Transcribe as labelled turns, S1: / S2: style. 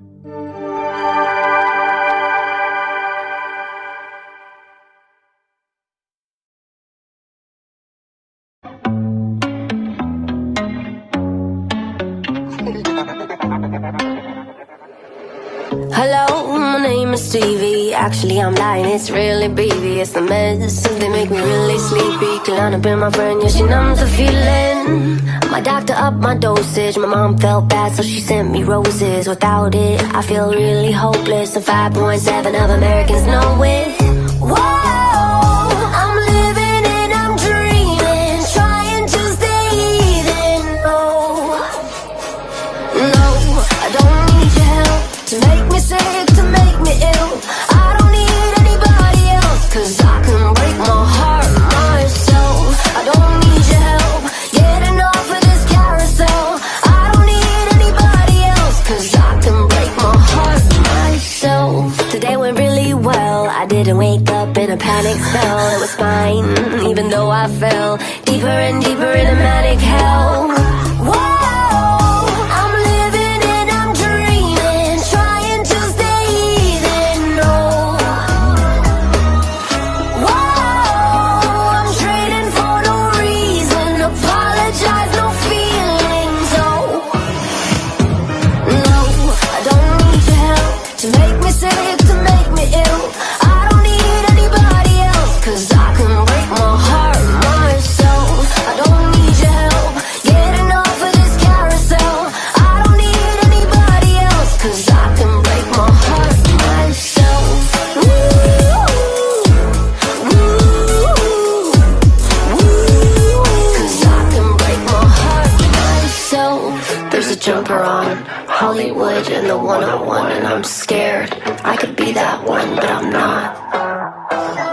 S1: Hello, my name is Stevie. Actually, I'm lying, it's really BB. It's the medicines, they make me really sleepy. Clown up in my friend, yeah, she numbs the feeling. My doctor upped my dosage. My mom felt bad, so she sent me roses. Without it, I feel really hopeless. And 5.7 of Americans know it. Whoa, I'm living and I'm dreaming, trying to stay even. No, I don't need your help to make me sick, to make me ill. I don't need anybody else, cause I can break my heart myself. I don't need your help getting off of this carousel. I don't need anybody else, cause I can break my heart myself. Today went really well, I didn't wake up in a panic spell. It was fine, even though I fell deeper and deeper in a manic hell. Whoa, jumper on Hollywood and the 101, and I'm scared I could be that one, but I'm not.